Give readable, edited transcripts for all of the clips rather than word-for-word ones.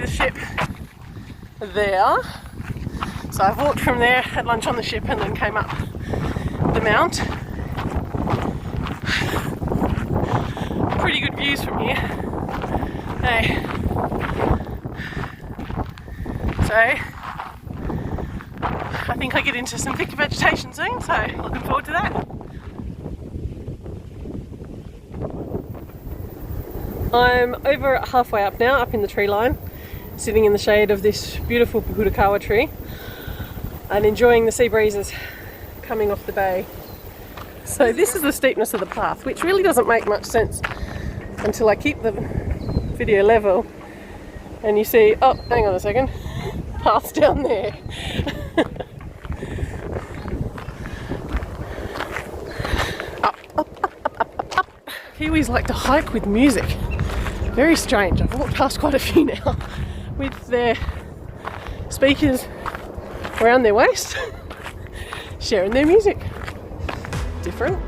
the ship there. So I walked from there, had lunch on the ship, and then came up the mount. Pretty good views from here. Hey. So I think I get into some thicker vegetation soon, so looking forward to that. I'm over halfway up now, up in the tree line, sitting in the shade of this beautiful Pukutakawa tree and enjoying the sea breezes coming off the bay. So this is the steepness of the path, which really doesn't make much sense until I keep the video level and you see, oh, hang on a second, path's down there. Up, up, up, up, up, up. Kiwis like to hike with music. Very strange. I've walked past quite a few now with their speakers around their waist, sharing their music. Different.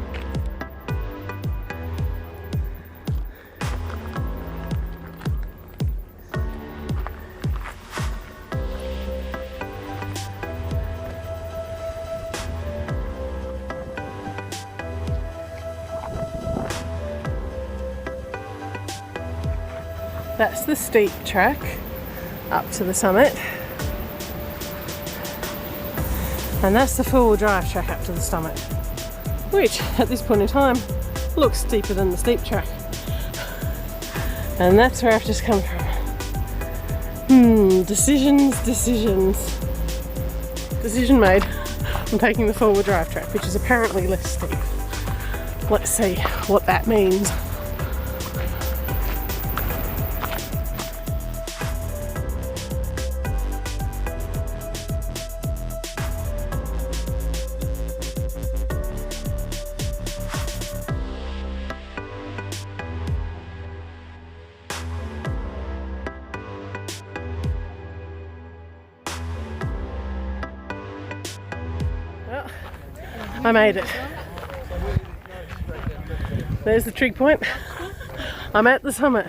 That's the steep track up to the summit, and that's the four-wheel drive track up to the summit, which at this point in time looks steeper than the steep track. And that's where I've just come from. Decision made. I'm taking the four-wheel drive track, which is apparently less steep. Let's see what that means. I made it. There's the trig point. I'm at the summit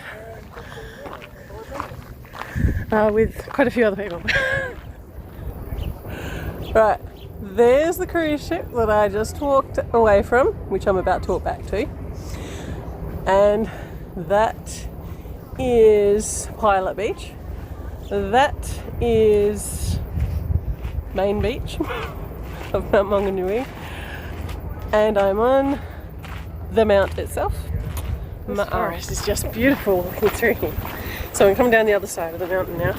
with quite a few other people. Right, there's the cruise ship that I just walked away from, which I'm about to walk back to. And that is Pilot Beach. That is Main Beach of Mt Maunganui. And I'm on the mount itself. The forest is just beautiful looking through here. So I'm coming down the other side of the mountain now.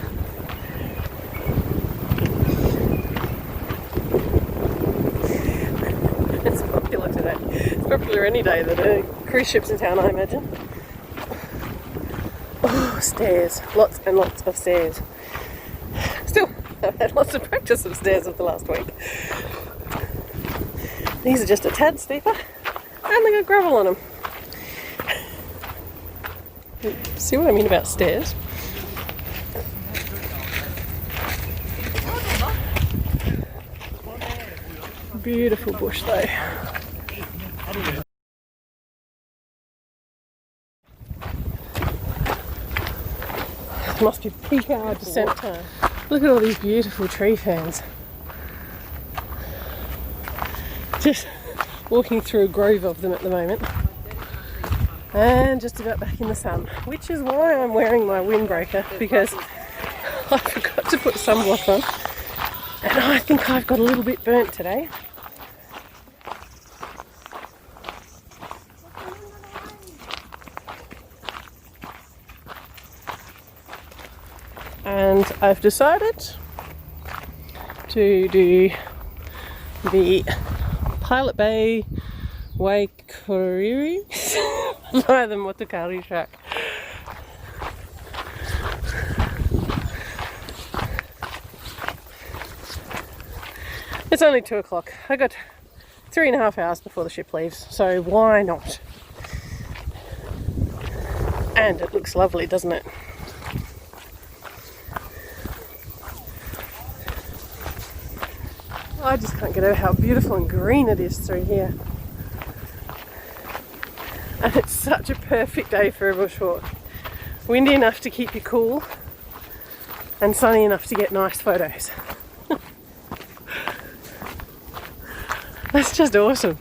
It's popular today. It's popular any day that a cruise ship's in town, I imagine. Oh, stairs. Lots and lots of stairs. Still, I've had lots of practice of stairs of the last week. These are just a tad steeper, and they got gravel on them. See what I mean about stairs? Beautiful bush though. It must be peak hour descent time. Look at all these beautiful tree ferns. Just walking through a grove of them at the moment, and just about back in the sun, which is why I'm wearing my windbreaker, because I forgot to put sunblock on and I think I've got a little bit burnt today. And I've decided to do the Pilot Bay Waikiriri by the Motukari track. It's only 2 o'clock. I got 3.5 hours before the ship leaves, so why not? And it looks lovely, doesn't it? I just can't get over how beautiful and green it is through here. And it's such a perfect day for a bushwalk. Windy enough to keep you cool, and sunny enough to get nice photos. That's just awesome.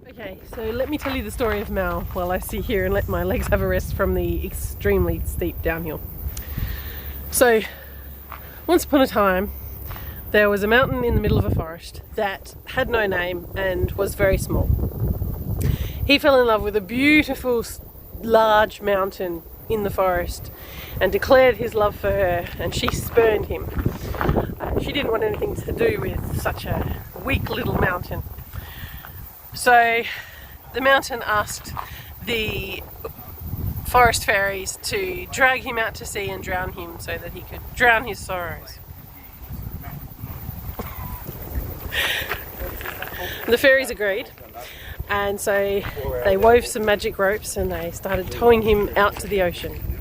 Okay, so let me tell you the story of Mal while I sit here and let my legs have a rest from the extremely steep downhill. So, once upon a time, there was a mountain in the middle of a forest that had no name and was very small. He fell in love with a beautiful, large mountain in the forest and declared his love for her, and she spurned him. She didn't want anything to do with such a weak little mountain. So the mountain asked the forest fairies to drag him out to sea and drown him so that he could drown his sorrows. The fairies agreed, and so they wove some magic ropes and they started towing him out to the ocean.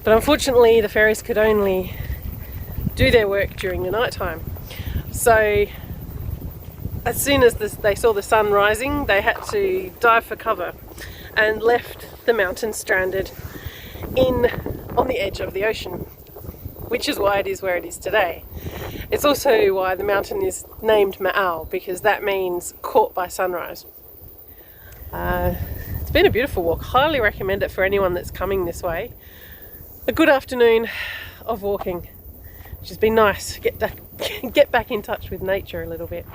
But unfortunately the fairies could only do their work during the night time. So as soon as they saw the sun rising, they had to dive for cover and left the mountain stranded on the edge of the ocean, which is why it is where it is today. It's also why the mountain is named Ma'au, because that means caught by sunrise. It's been a beautiful walk. Highly recommend it for anyone that's coming this way. A good afternoon of walking, which has been nice. Get back in touch with nature a little bit.